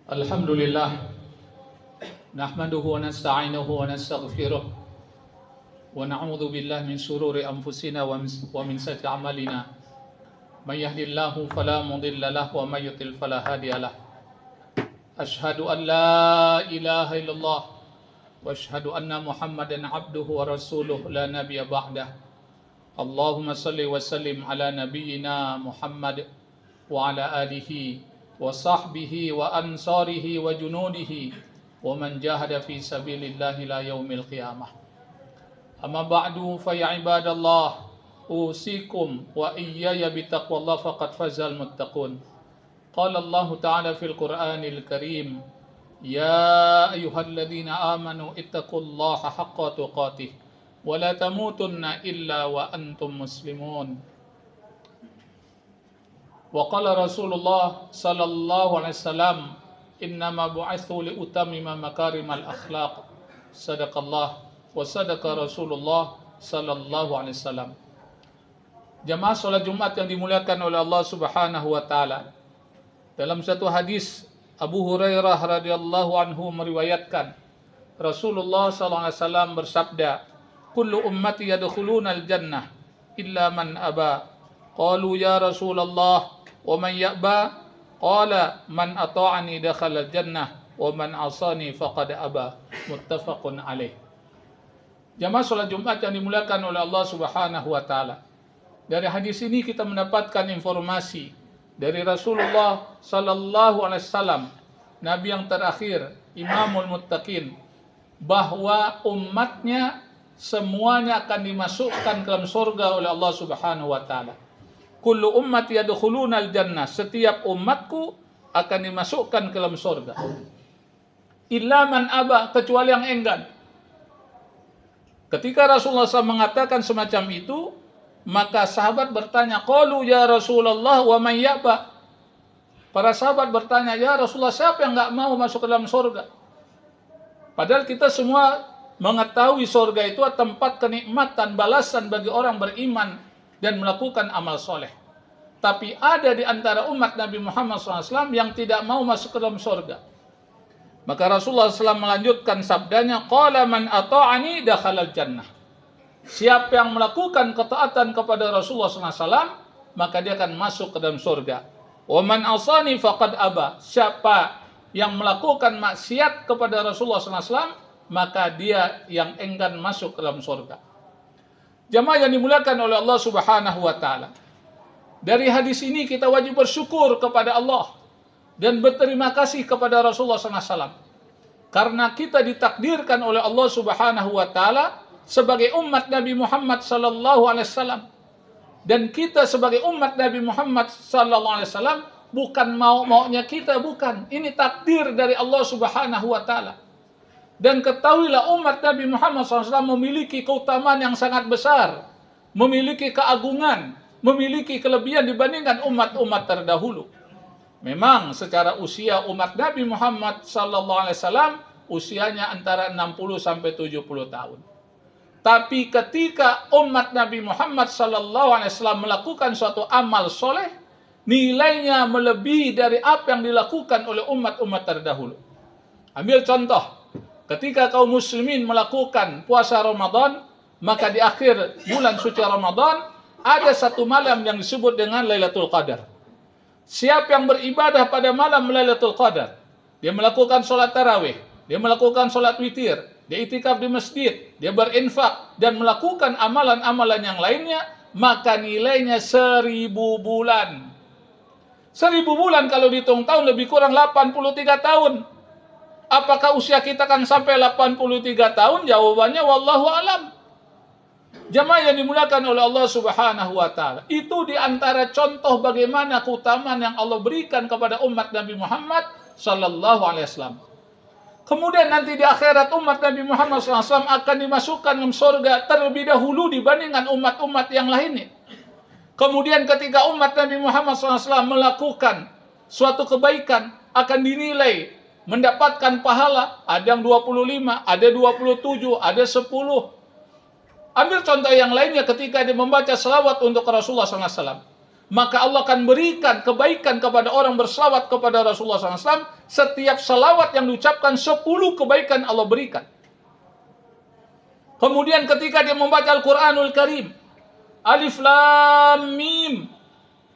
Alhamdulillah, nahmaduhu wa nasta'inuhu wa nastaghfiruh wa na'udzu billahi min shururi anfusina wa min sayyiati a'malina. May yahdihillahu fala mudilla lahu wa may yudlil fala hadiya lahu. Asyhadu an la ilaha illallah wa asyhadu anna Muhammadan abduhu wa rasuluh la nabiyya ba'dah. Allahumma salli wa sallim ala nabiyyina Muhammad wa ala alihi wa sahbihi wa ansarihi wa junudihi wa man jahada fi sabilillahi la yaumil qiyamah. Amma ba'du fa ya ibadallah, usikum wa iyaya bitaqwallah faqad fazal muttaqun. Qala Allah ta'ala fil Qur'anil Karim, ya ayyuhalladzina amanu ittaqullaha haqqa tuqatih wa la tamutunna illa wa antum muslimun. Wa qala Rasulullah sallallahu alaihi wasallam, innama bu'itsu li utammima makarimal akhlaq. Sadaqallah wa sadaqa Rasulullah sallallahu alaihi wasallam. Jamaah salat Jumat yang dimuliakan oleh Allah Subhanahu wa taala. Dalam satu hadis, Abu Hurairah radhiyallahu anhu meriwayatkan, Rasulullah sallallahu alaihi wasallam bersabda, kullu ummati yadkhulunal jannah illa man aba. Qalu ya Rasulullah wa man ya'ba? Qala man ata'ani dakhala jannah wa man asani faqad aba. Muttafaqun alaih. Jamaah salat Jumat yang dimuliakan oleh Allah Subhanahu wa taala. Dari hadis ini kita mendapatkan informasi dari Rasulullah sallallahu alaihi wasallam, nabi yang terakhir, imamul muttaqin, bahwa umatnya semuanya akan dimasukkan ke dalam surga oleh Allah Subhanahu wa taala. Kullu ummati yadkhulunal jannah, setiap umatku akan dimasukkan ke dalam surga. Illa man aba, kecuali yang enggan. Ketika Rasulullah SAW mengatakan semacam itu, maka sahabat bertanya, qalu ya Rasulullah wa man ya'ba? Para sahabat bertanya, ya Rasulullah, siapa yang enggak mau masuk ke dalam surga? Padahal kita semua mengetahui surga itu tempat kenikmatan, balasan bagi orang beriman dan melakukan amal soleh. Tapi ada di antara umat Nabi Muhammad SAW yang tidak mau masuk ke dalam surga. Maka Rasulullah SAW melanjutkan sabdanya, qala man ata'ani dakhalal jannah. Siapa yang melakukan ketaatan kepada Rasulullah SAW, maka dia akan masuk ke dalam surga. Wa man asani faqad aba. Siapa yang melakukan maksiat kepada Rasulullah SAW, maka dia yang enggan masuk ke dalam surga. Jamaah yang dimuliakan oleh Allah Subhanahu wa taala. Dari hadis ini kita wajib bersyukur kepada Allah dan berterima kasih kepada Rasulullah SAW. Karena kita ditakdirkan oleh Allah Subhanahu wa taala sebagai umat Nabi Muhammad sallallahu alaihi wasallam. Dan kita sebagai umat Nabi Muhammad sallallahu alaihi wasallam bukan mau-maunya kita, bukan. Ini takdir dari Allah Subhanahu wa taala. Dan ketahuilah umat Nabi Muhammad SAW memiliki keutamaan yang sangat besar, memiliki keagungan, memiliki kelebihan dibandingkan umat-umat terdahulu. Memang secara usia umat Nabi Muhammad SAW usianya antara 60 sampai 70 tahun. Tapi ketika umat Nabi Muhammad SAW melakukan suatu amal soleh, nilainya melebihi dari apa yang dilakukan oleh umat-umat terdahulu. Ambil contoh. Ketika kaum muslimin melakukan puasa Ramadan, maka di akhir bulan suci Ramadan ada satu malam yang disebut dengan Lailatul Qadar. Siapa yang beribadah pada malam Lailatul Qadar, dia melakukan sholat tarawih, dia melakukan sholat witir, dia itikaf di masjid, dia berinfak dan melakukan amalan-amalan yang lainnya, maka nilainya 1000 bulan. 1000 bulan kalau dihitung tahun lebih kurang 83 tahun. Apakah usia kita akan sampai 83 tahun? Jawabannya wallahu alam. Jamaah yang dimuliakan oleh Allah Subhanahu wa taala. Itu di antara contoh bagaimana keutamaan yang Allah berikan kepada umat Nabi Muhammad sallallahu alaihi wasallam. Kemudian nanti di akhirat umat Nabi Muhammad SAW akan dimasukkan ke surga terlebih dahulu dibandingkan umat-umat yang lainnya. Kemudian ketika umat Nabi Muhammad SAW melakukan suatu kebaikan akan dinilai mendapatkan pahala, ada yang 25, ada 27, ada 10. Ambil contoh yang lainnya ketika dia membaca selawat untuk Rasulullah SAW. maka Allah akan berikan kebaikan kepada orang berselawat kepada Rasulullah SAW. Setiap selawat yang diucapkan 10 kebaikan Allah berikan. Kemudian ketika dia membaca Al-Quranul Karim, Alif Lam Mim,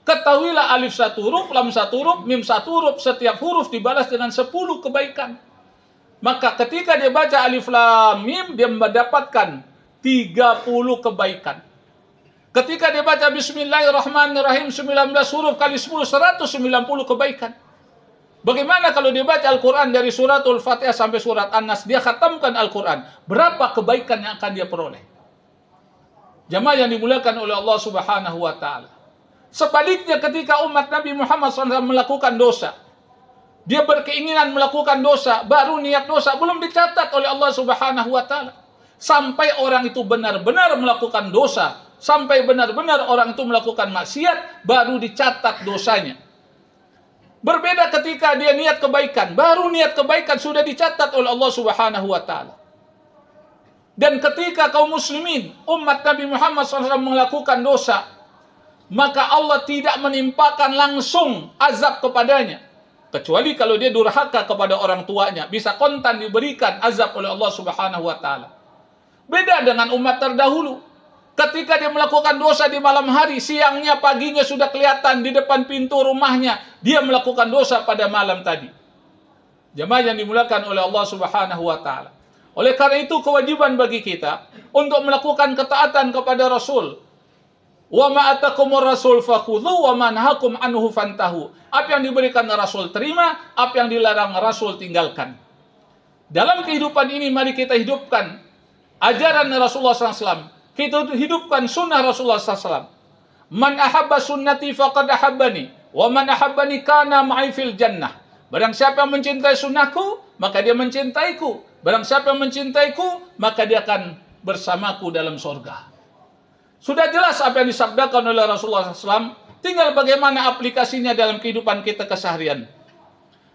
ketahuilah alif 1 huruf, lam 1 huruf, mim 1 huruf, setiap huruf dibalas dengan 10 kebaikan. Maka ketika dia baca Alif Lam Mim, dia mendapatkan 30 kebaikan. Ketika dia baca Bismillahirrahmanirrahim 19 huruf kali 10, 190 kebaikan. Bagaimana kalau dia baca Al-Quran dari suratul Fatihah sampai surat An-Nas, dia khatamkan Al-Quran, berapa kebaikan yang akan dia peroleh? Jamaah yang dimuliakan oleh Allah Subhanahu wa Ta'ala. Sebaliknya ketika umat Nabi Muhammad SAW melakukan dosa, dia berkeinginan melakukan dosa, baru niat dosa, belum dicatat oleh Allah Subhanahu wa Ta'ala. Sampai orang itu benar-benar melakukan dosa, sampai benar-benar orang itu melakukan maksiat, baru dicatat dosanya. Berbeda ketika dia niat kebaikan, baru niat kebaikan sudah dicatat oleh Allah Subhanahu wa Ta'ala. Dan ketika kaum muslimin, umat Nabi Muhammad SAW melakukan dosa, maka Allah tidak menimpakan langsung azab kepadanya. Kecuali kalau dia durhaka kepada orang tuanya, bisa kontan diberikan azab oleh Allah Subhanahu wa Ta'ala. Beda dengan umat terdahulu. Ketika dia melakukan dosa di malam hari, siangnya, paginya sudah kelihatan di depan pintu rumahnya, dia melakukan dosa pada malam tadi. Jemaah yang dimuliakan oleh Allah Subhanahu wa Ta'ala. Oleh karena itu kewajiban bagi kita untuk melakukan ketaatan kepada Rasul. Wa ma atakumur rasul fakhudhu wa ma nahakum anhu fantahu. Apa yang diberikan Rasul terima, apa yang dilarang Rasul tinggalkan. Dalam kehidupan ini mari kita hidupkan ajaran Rasulullah SAW. Kita hidupkan sunnah Rasulullah SAW. Man ahabba sunnati faqad ahabbani, wa man ahabbani kana ma'i fil jannah. Barang siapa yang mencintai sunnahku, maka dia mencintaiku. Barang siapa yang mencintaiku, maka dia akan bersamaku dalam surga. Sudah jelas apa yang disabdakan oleh Rasulullah SAW. Tinggal bagaimana aplikasinya dalam kehidupan kita keseharian.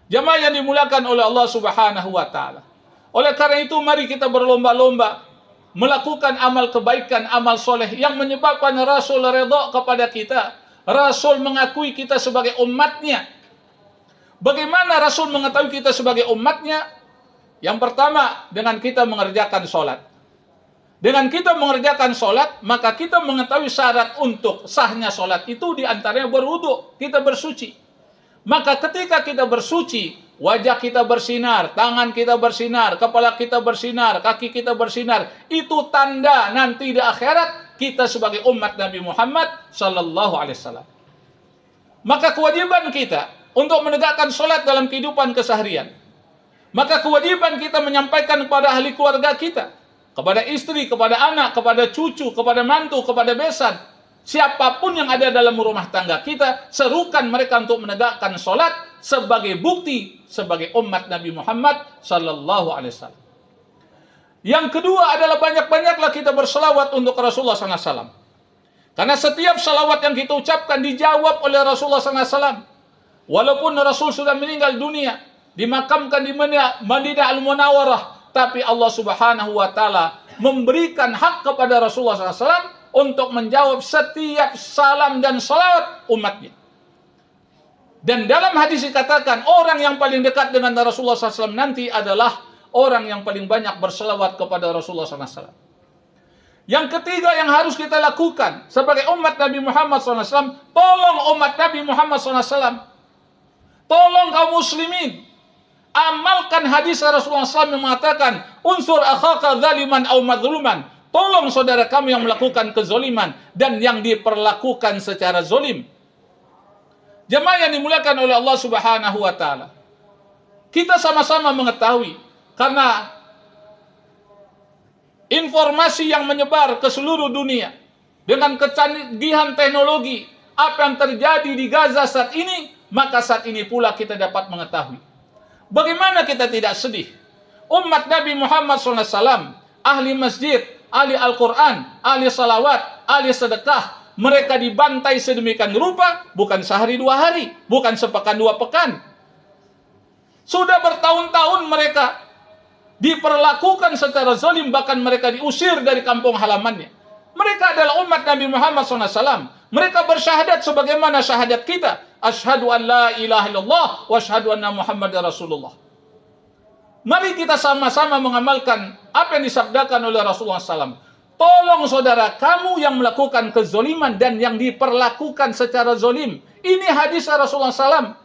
Jamaah yang dimuliakan oleh Allah Subhanahu wa Ta'ala. Oleh karena itu mari kita berlomba-lomba melakukan amal kebaikan, amal soleh yang menyebabkan Rasul redha kepada kita. Rasul mengakui kita sebagai umatnya. Bagaimana Rasul mengetahui kita sebagai umatnya? Yang pertama, dengan kita mengerjakan sholat. Dengan kita mengerjakan sholat, maka kita mengetahui syarat untuk sahnya sholat itu diantaranya berwudu, kita bersuci. Maka ketika kita bersuci, wajah kita bersinar, tangan kita bersinar, kepala kita bersinar, kaki kita bersinar. Itu tanda nanti di akhirat kita sebagai umat Nabi Muhammad sallallahu alaihi wasallam. Maka kewajiban kita untuk menegakkan sholat dalam kehidupan keseharian. Maka kewajiban kita menyampaikan kepada ahli keluarga kita, kepada istri, kepada anak, kepada cucu, kepada mantu, kepada besan. Siapapun yang ada dalam rumah tangga kita, serukan mereka untuk menegakkan sholat sebagai bukti sebagai umat Nabi Muhammad sallallahu alaihi wasallam. Yang kedua adalah banyak-banyaklah kita berselawat untuk Rasulullah sallallahu alaihi wasallam. Karena setiap selawat yang kita ucapkan dijawab oleh Rasulullah sallallahu alaihi wasallam. Walaupun Rasul sudah meninggal dunia, dimakamkan di Madinah Al-Munawwarah, tapi Allah Subhanahu wa Ta'ala memberikan hak kepada Rasulullah sallallahu alaihi wasallam untuk menjawab setiap salam dan salawat umatnya. Dan dalam hadis dikatakan orang yang paling dekat dengan Rasulullah SAW nanti adalah orang yang paling banyak berselawat kepada Rasulullah SAW. Yang ketiga yang harus kita lakukan sebagai umat Nabi Muhammad SAW, tolong umat Nabi Muhammad SAW, tolong kaum muslimin, amalkan hadis Rasulullah SAW yang mengatakan, unsur akhaka zaliman au madhuluman. Tolong saudara kamu yang melakukan kezoliman dan yang diperlakukan secara zolim. Jemaah yang dimuliakan oleh Allah Subhanahu wa Ta'ala. Kita sama-sama mengetahui karena informasi yang menyebar ke seluruh dunia dengan kecanggihan teknologi apa yang terjadi di Gaza saat ini, maka saat ini pula kita dapat mengetahui. Bagaimana kita tidak sedih? Umat Nabi Muhammad SAW, ahli masjid, ahli Al-Quran, ahli salawat, ahli sedekah, mereka dibantai sedemikian rupa, bukan sehari dua hari, bukan sepekan dua pekan. Sudah bertahun-tahun mereka diperlakukan secara zalim, bahkan mereka diusir dari kampung halamannya. Mereka adalah umat Nabi Muhammad SAW. Mereka bersyahadat sebagaimana syahadat kita. Asyhadu an la ilaha illallah wa asyhadu anna Muhammadar Rasulullah. Mari kita sama-sama mengamalkan apa yang disabdakan oleh Rasulullah SAW. Tolong saudara, kamu yang melakukan kezoliman dan yang diperlakukan secara zolim. Ini hadis Rasulullah SAW.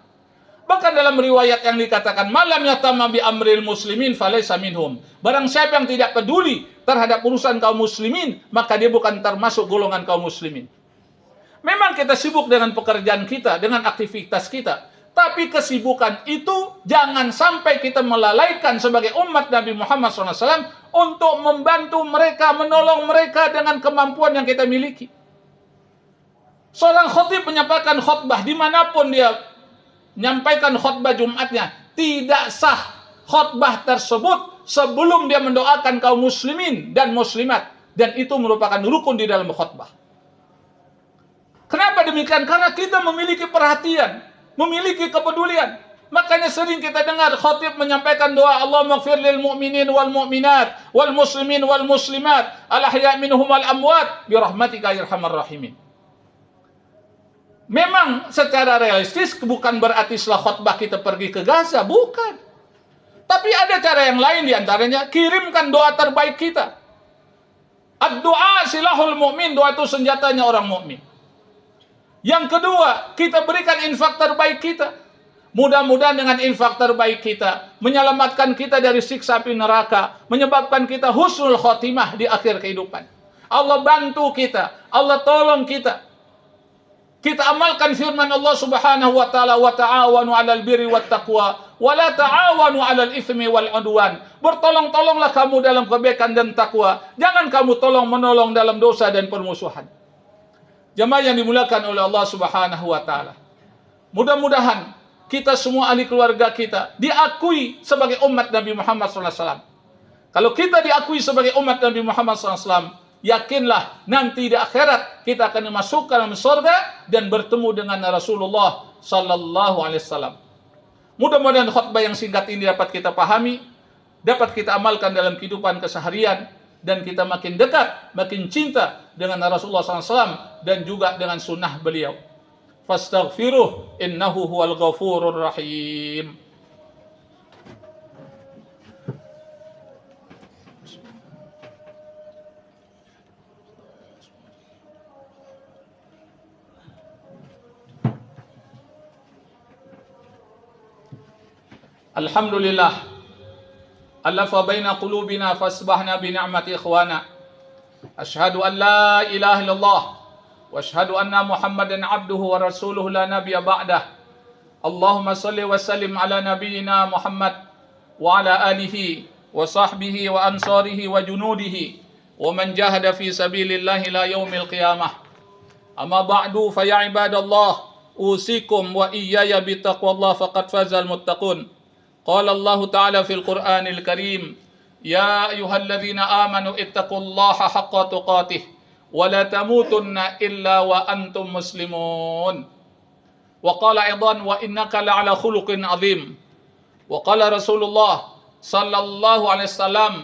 Bahkan dalam riwayat yang dikatakan, malam yatama bi amril muslimin falaysa minhum. Barang siapa yang tidak peduli terhadap urusan kaum muslimin, maka dia bukan termasuk golongan kaum muslimin. Memang kita sibuk dengan pekerjaan kita, dengan aktivitas kita. Tapi kesibukan itu jangan sampai kita melalaikan sebagai umat Nabi Muhammad SAW untuk membantu mereka, menolong mereka dengan kemampuan yang kita miliki. Seorang khatib menyampaikan khutbah dimanapun dia menyampaikan khutbah Jumatnya, tidak sah khutbah tersebut sebelum dia mendoakan kaum muslimin dan muslimat. Dan itu merupakan rukun di dalam khutbah. Kenapa demikian? Karena kita memiliki perhatian, memiliki kepedulian. Makanya sering kita dengar khatib menyampaikan doa, Allahumma ighfir lil mu'minin wal mu'minat wal muslimin wal muslimat al ahya' minhum wal amwat bi rahmatika ya arhamar rahimin. Memang secara realistis bukan berarti setelah khutbah kita pergi ke Gaza, bukan. Tapi ada cara yang lain, diantaranya kirimkan doa terbaik kita. Ad-du'a silahul mu'min, doa itu senjatanya orang mukmin. Yang kedua, kita berikan infak terbaik kita. Mudah-mudahan dengan infak terbaik kita menyelamatkan kita dari siksa api neraka, menyebabkan kita husnul khotimah di akhir kehidupan. Allah bantu kita, Allah tolong kita. Kita amalkan firman Allah Subhanahu wa taala, wa ta'awanu 'alal birri wat taqwa wa la ta'awanu 'alal itsmi wal 'udwan. Bertolong-tolonglah kamu dalam kebaikan dan takwa, jangan kamu tolong-menolong dalam dosa dan permusuhan. Jamaah yang dimuliakan oleh Allah Subhanahu wa taala. Mudah-mudahan kita semua ahli keluarga kita diakui sebagai umat Nabi Muhammad SAW. Kalau kita diakui sebagai umat Nabi Muhammad SAW, yakinlah nanti di akhirat kita akan dimasukkan dalam surga dan bertemu dengan Rasulullah sallallahu alaihi wasallam. Mudah-mudahan khutbah yang singkat ini dapat kita pahami, dapat kita amalkan dalam kehidupan keseharian, dan kita makin dekat, makin cinta dengan Rasulullah SAW dan juga dengan sunnah beliau. Fastaghfiruh innahu huwal ghafurur rahim. Alhamdulillah alafa baina qulubina fasbahna bi ni'mati ikhwana. Asyhadu an la ilaha illallah wa asyhadu anna Muhammadan abduhu wa rasuluhu la nabiyya ba'dah. Allahumma shalli wa sallim ala nabiyyina Muhammad wa ala alihi wa sahbihi wa ansarihi wa junudihi wa man jahada fi sabilillahi ila yaumil qiyamah. Amma ba'du fa ya ibadallah usikum wa iyaya bi taqwallah faqad fazal muttaqun. Qala Allah Ta'ala fil Qur'anil Karim, ya ayyuhalladzina amanu ittaqullaha haqqa tuqatih wa la tamutunna illa wa antum muslimun. Wa qala aidan wa innaka la'ala khuluqin azim. Wa qala Rasulullah sallallahu alaihi wasallam,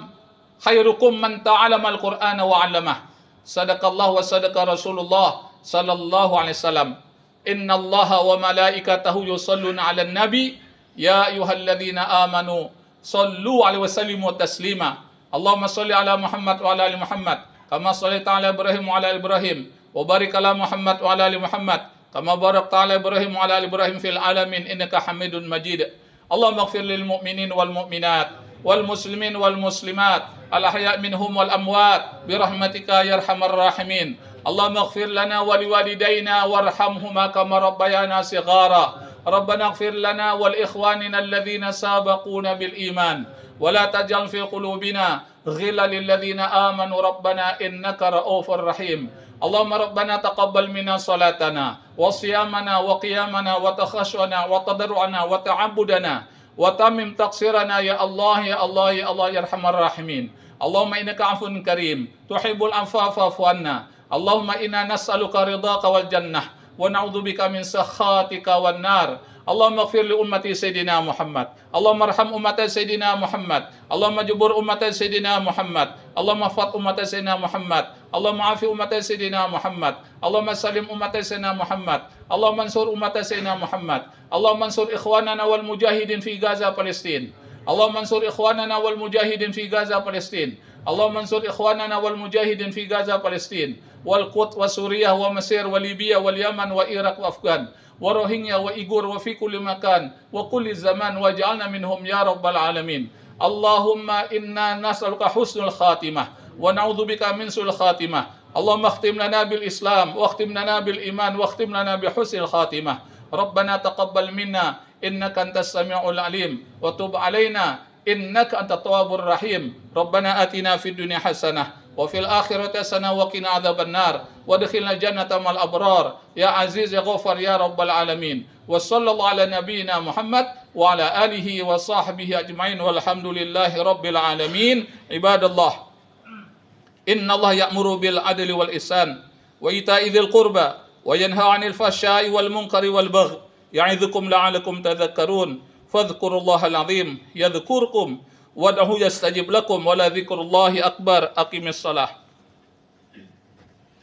khairukum man ta'allama al-Qur'ana wa 'allamah. Sadaqallahu wa sadaqa Rasulullah sallallahu alaihi wasallam. Innallaha wa malaikatahu yusalluna 'alan nabi. Ya ayyuhalladzina amanu sallu alaihi wasallimu taslima. Allahumma salli ala Muhammad wa ala ali Muhammad kama shallaita ala Ibrahim wa ala ali Ibrahim wa barik ala Muhammad wa ala ali Muhammad kama barakta ala Ibrahim wa ala ali Ibrahim fil alamin innaka Hamidun Majid. Allahumma ighfir lil mu'minin wal mu'minat wal muslimin wal muslimat al ahya' minhum wal amwat bi rahmatika ya arhamar rahimin. Allahumma ighfir lana wa liwalidayna warhamhuma kama rabbayana shighara. ربنا اغفر لنا ولإخواننا الذين سابقونا بالإيمان ولا تجعل في قلوبنا غلا للذين آمنوا ربنا إنك رؤوف رحيم. اللهم ربنا تقبل منا صلاتنا وصيامنا وقيامنا وتخشعنا وتضرعنا وتعبدنا وتمم تقصيرنا يا الله يا الله يا الله يا أرحم الراحمين. اللهم إنك عفو كريم تحب العفو فاعف عنا. اللهم إنا نسألك رضاك والجنة ونعوذ بك من سخطك والنار. اللهم اغفر لأمتي سيدنا محمد. اللهم ارحم أمتي سيدنا محمد. اللهم جبر أمتي سيدنا محمد. اللهم احفظ أمتي سيدنا محمد. اللهم عافي أمتي سيدنا محمد. Allahumma salim umat Sayyidina Muhammad. Allahumma ansur umat Sayyidina Muhammad. Allahumma ansur ikhwanana wal mujahidin fi Gaza, Palestin. Allahumma ansur ikhwanana wal mujahidin fi Gaza, Palestin. Allahumma ansur ikhwanana wal mujahidin fi Gaza, Palestin. Wal Quds wa Suriah wa Mesir wa Libya wal Yaman wa Iraq wa Afghan. Wa Rohingya wa Igur wa fi kulli makan wa kulli zaman waj'alna minhum ya rabbal alamin. Allahumma inna nas'aluka husnul khatimah wa na'udzubika min su'il khatimah. Allahumma khtim lana bil Islam wa khtim lana bil iman wa khtim lana bi husnil khatimah. Rabbana taqabbal minna innaka antas samiul alim wa tub alaina innaka antat tawwabur rahim. Rabbana atina fid dunya hasanah wa fil akhirati hasanah wa qina adzabannar wa adkhilna jannata mal abrar ya aziz ya ghafar ya rabbal alamin. Wa sallallahu ala nabiyyina Muhammad wa ala alihi wa sahbihi ajmain walhamdulillahi rabbil alamin. Ibadallah, inna Allah ya'muru bil adli wal ihsan wa ita'i dzil qurba wa yanha 'anil fahsya'i wal munkari wal baghi ya'idzukum la'allakum tadhakkarun. Fadhkurullahal 'azim yadhkurkum wad'uhu yastajib lakum wa la dzikrullahi akbar. Aqimis shalah.